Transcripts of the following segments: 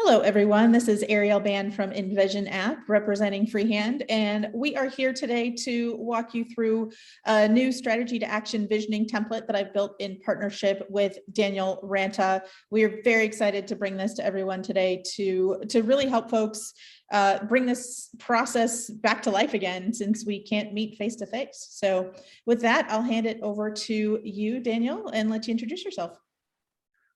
Hello, everyone. This is Ariel Band from InVision app representing Freehand, and we are here today to walk you through a new strategy to action visioning template that I've built in partnership with Daniel Ranta. We are very excited to bring this to everyone today to really help folks bring this process back to life again, since we can't meet face to face. So with that, I'll hand it over to you, Daniel, and let you introduce yourself.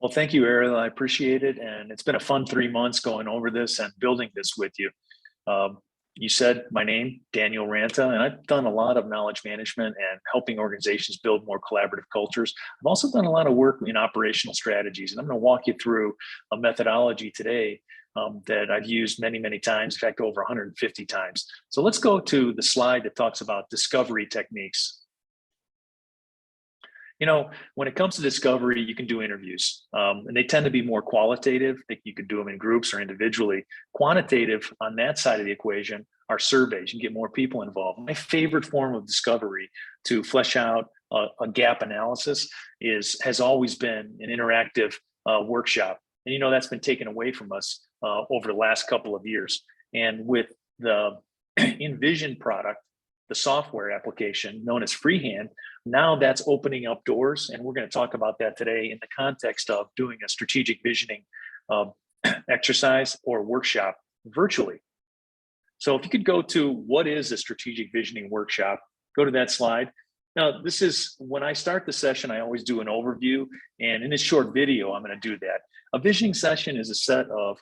Well, thank you, Ariel. I appreciate it. And it's been a fun 3 months going over this and building this with you. You said my name, Daniel Ranta, and I've done a lot of knowledge management and helping organizations build more collaborative cultures. I've also done a lot of work in operational strategies, and I'm going to walk you through a methodology today that I've used many, many times, in fact, over 150 times. So let's go to the slide that talks about discovery techniques. You know, when it comes to discovery, you can do interviews, and they tend to be more qualitative. I think you could do them in groups or individually. Quantitative on that side of the equation are surveys. You can get more people involved. My favorite form of discovery to flesh out a gap analysis has always been an interactive workshop. And you know, that's been taken away from us over the last couple of years. And with the InVision product, the software application known as Freehand, now that's opening up doors. And we're going to talk about that today in the context of doing a strategic visioning exercise or workshop virtually. So if you could go to what is a strategic visioning workshop, go to that slide. Now, this is when I start the session, I always do an overview. And in this short video, I'm going to do that. A visioning session is a set of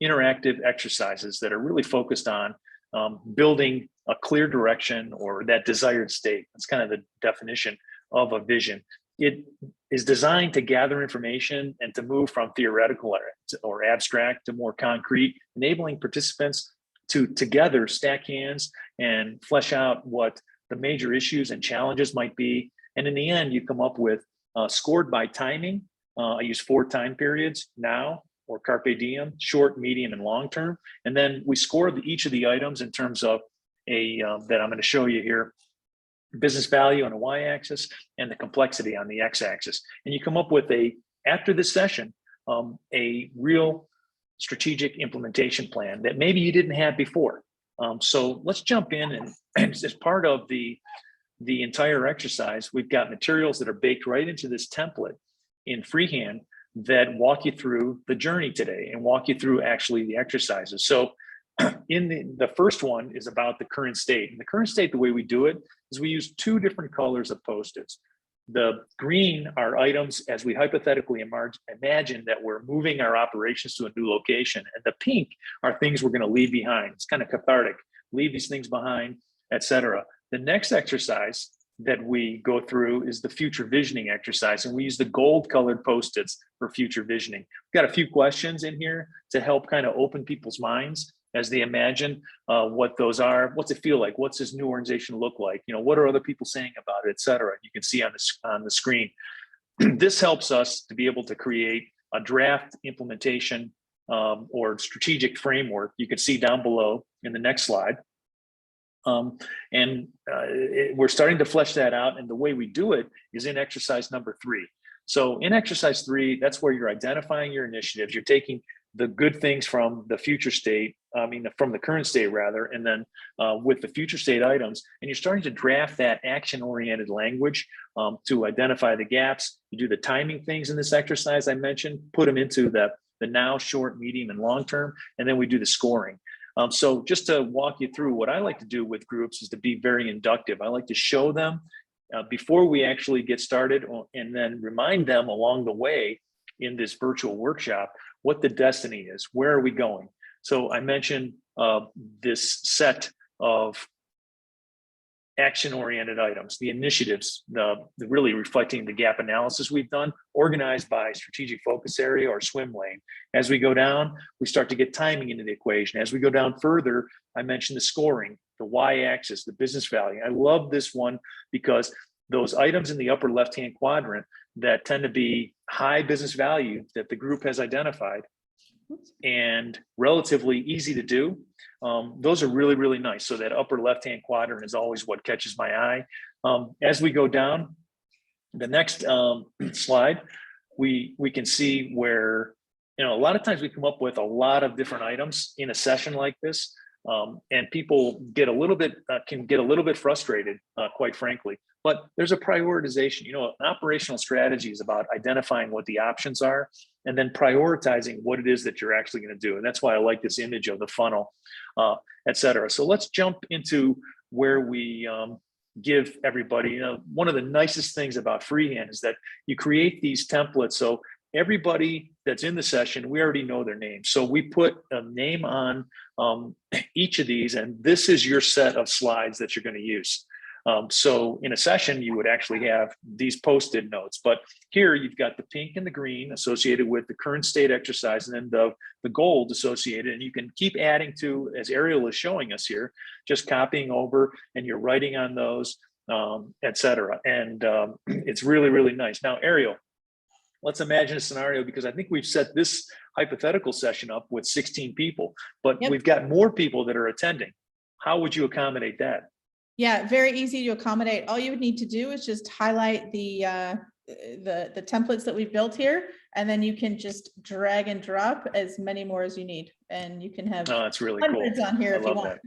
interactive exercises that are really focused on building a clear direction or that desired state. That's kind of the definition of a vision. It is designed to gather information and to move from theoretical or abstract to more concrete, enabling participants to together stack hands and flesh out what the major issues and challenges might be. And in the end, you come up with scored by timing. I use 4 time periods: now, or carpe diem, short, medium, and long term. And then we score each of the items in terms of that I'm going to show you here: business value on the y-axis and the complexity on the x-axis. And you come up with after this session, a real strategic implementation plan that maybe you didn't have before. So let's jump in, and as part of the entire exercise, we've got materials that are baked right into this template in Freehand that walk you through the journey today and walk you through actually the exercises. So in the first one is about the current state. And the current state, the way we do it is we use 2 different colors of Post-its. The green are items as we hypothetically imagine that we're moving our operations to a new location. And the pink are things we're going to leave behind. It's kind of cathartic. Leave these things behind, etc. The next exercise that we go through is the future visioning exercise, and we use the gold colored Post-its for future visioning. We've got a few questions in here to help kind of open people's minds as they imagine what those are. What's it feel like? What's this new organization look like? You know, what are other people saying about it, et cetera? You can see on the screen. This helps us to be able to create a draft implementation or strategic framework. You can see down below in the next slide. We're starting to flesh that out, and the way we do it is in exercise number 3. So in exercise 3, that's where you're identifying your initiatives. You're taking the good things from the future state, from the current state rather, and then with the future state items, and you're starting to draft that action-oriented language to identify the gaps. You do the timing things in this exercise I mentioned, put them into the now, short, medium, and long term, and then we do the scoring. So just to walk you through, what I like to do with groups is to be very inductive. I like to show them before we actually get started, and then remind them along the way in this virtual workshop what the destiny is. Where are we going? So I mentioned this set of action-oriented items, the initiatives, the really reflecting the gap analysis we've done, organized by strategic focus area or swim lane. As we go down, we start to get timing into the equation. As we go down further, I mentioned the scoring, the y-axis, the business value. I love this one because those items in the upper left-hand quadrant that tend to be high business value that the group has identified and relatively easy to do, those are really, really nice. So that upper left-hand quadrant is always what catches my eye. As we go down, the next slide, we can see where you know, a lot of times we come up with a lot of different items in a session like this, and people get a little bit can get a little bit frustrated, quite frankly. But there's a prioritization. You know, an operational strategy is about identifying what the options are and then prioritizing what it is that you're actually going to do. And that's why I like this image of the funnel, et cetera. So let's jump into where we give everybody, you know, one of the nicest things about Freehand is that you create these templates. So everybody that's in the session, we already know their name. So we put a name on each of these, and this is your set of slides that you're going to use. So in a session, you would actually have these post-it notes, but here you've got the pink and the green associated with the current state exercise, and then the gold associated, and you can keep adding to, as Ariel is showing us here, just copying over, and you're writing on those, et cetera. And it's really, really nice. Now, Ariel, let's imagine a scenario, because I think we've set this hypothetical session up with 16 people, but Yep. we've got more people that are attending. How would you accommodate that? Yeah, very easy to accommodate. All you would need to do is just highlight the templates that we've built here, and then you can just drag and drop as many more as you need, and you can have Oh, that's really cool. hundreds on here if you want.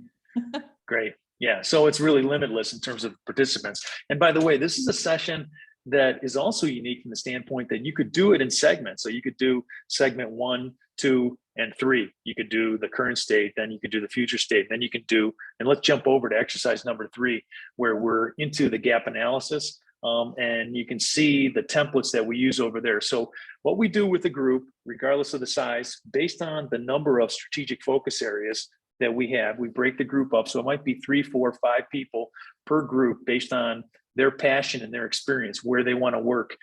That. Great. Yeah. So it's really limitless in terms of participants. And by the way, this is a session that is also unique from the standpoint that you could do it in segments. So you could do segment 1, 2, and 3. You could do the current state, then you could do the future state, then you could do, and let's jump over to exercise number 3, where we're into the gap analysis. And you can see the templates that we use over there. So what we do with the group, regardless of the size, based on the number of strategic focus areas that we have, we break the group up. So it might be 3, 4, 5 people per group based on their passion and their experience, where they want to work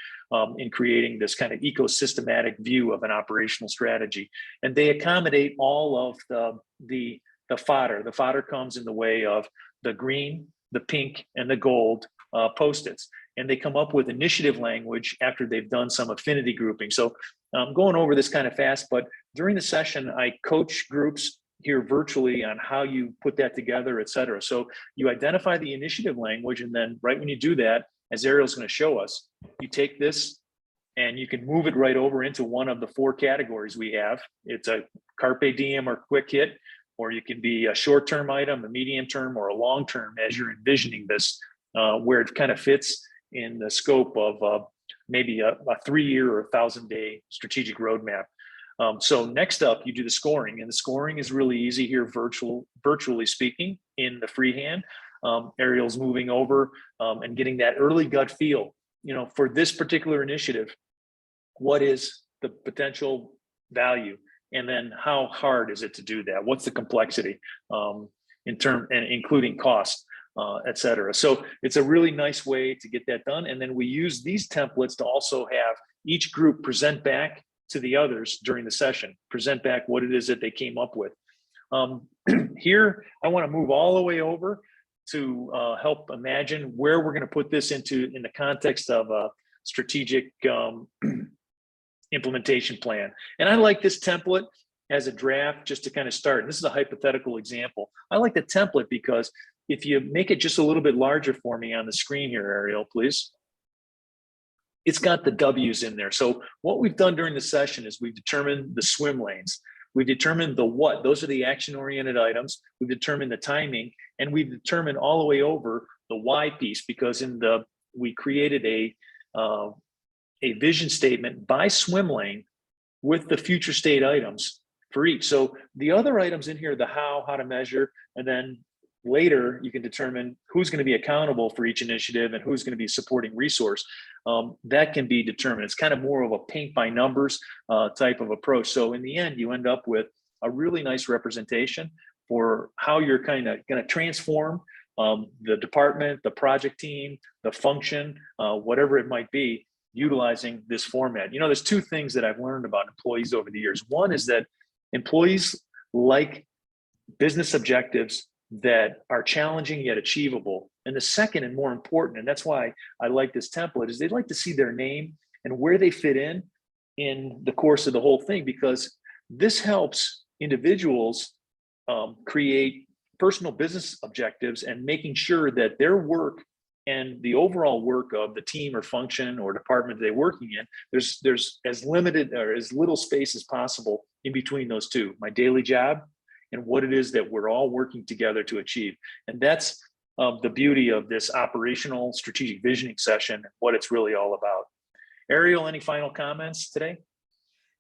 in creating this kind of ecosystematic view of an operational strategy. And they accommodate all of the fodder. The fodder comes in the way of the green, the pink, and the gold post-its. And they come up with initiative language after they've done some affinity grouping. So I'm going over this kind of fast, but during the session, I coach groups here virtually on how you put that together, et cetera. So you identify the initiative language, and then right when you do that, as Ariel's going to show us, you take this and you can move it right over into one of the 4 categories we have. It's a carpe diem or quick hit, or you can be a short-term item, a medium-term, or a long-term as you're envisioning this, where it kind of fits in the scope of maybe a 3-year or 1,000-day strategic roadmap. So next up, you do the scoring, and the scoring is really easy here, virtually speaking, in the Freehand. Ariel's moving over and getting that early gut feel, you know, for this particular initiative, what is the potential value? And then how hard is it to do that? What's the complexity in term and including cost, et cetera. So it's a really nice way to get that done. And then we use these templates to also have each group present back to the others during the session, present back what it is that they came up with. Here, I want to move all the way over to help imagine where we're going to put this in the context of a strategic implementation plan. And I like this template as a draft just to kind of start. And this is a hypothetical example. I like the template because if you make it just a little bit larger for me on the screen here, Ariel, please. It's got the W's in there. So what we've done during the session is we've determined the swim lanes. We've determined the what. Those are the action-oriented items. We've determined the timing, and we've determined all the way over the why piece, because we created a vision statement by swim lane with the future state items for each. So the other items in here, the how to measure, and then later you can determine who's going to be accountable for each initiative and who's going to be supporting resource. That can be determined. It's kind of more of a paint by numbers type of approach. So in the end, you end up with a really nice representation for how you're kind of going to transform the department, the project team, the function, whatever it might be, utilizing this format. You know, there's 2 things that I've learned about employees over the years. One is that employees like business objectives that are challenging yet achievable. And the second and more important, and that's why I like this template, is they'd like to see their name and where they fit in the course of the whole thing, because this helps individuals create personal business objectives and making sure that their work and the overall work of the team or function or department they're working in, there's as limited or as little space as possible in between those two, my daily job and what it is that we're all working together to achieve. And that's the beauty of this operational strategic visioning session, what it's really all about. Ariel, any final comments today?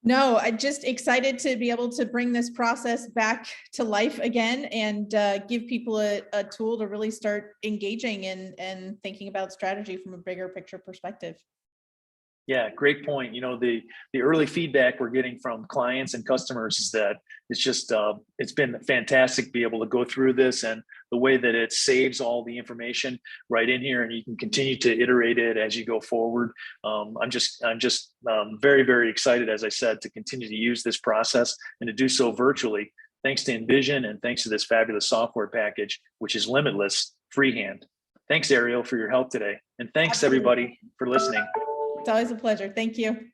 No, I'm just excited to be able to bring this process back to life again and give people a tool to really start engaging and thinking about strategy from a bigger picture perspective. Yeah, great point. You know, the early feedback we're getting from clients and customers is that it's just it's been fantastic to be able to go through this, and the way that it saves all the information right in here, and you can continue to iterate it as you go forward. I'm just very, very excited, as I said, to continue to use this process and to do so virtually, thanks to InVision and thanks to this fabulous software package, which is limitless, Freehand. Thanks, Ariel, for your help today, and thanks everybody for listening. It's always a pleasure. Thank you.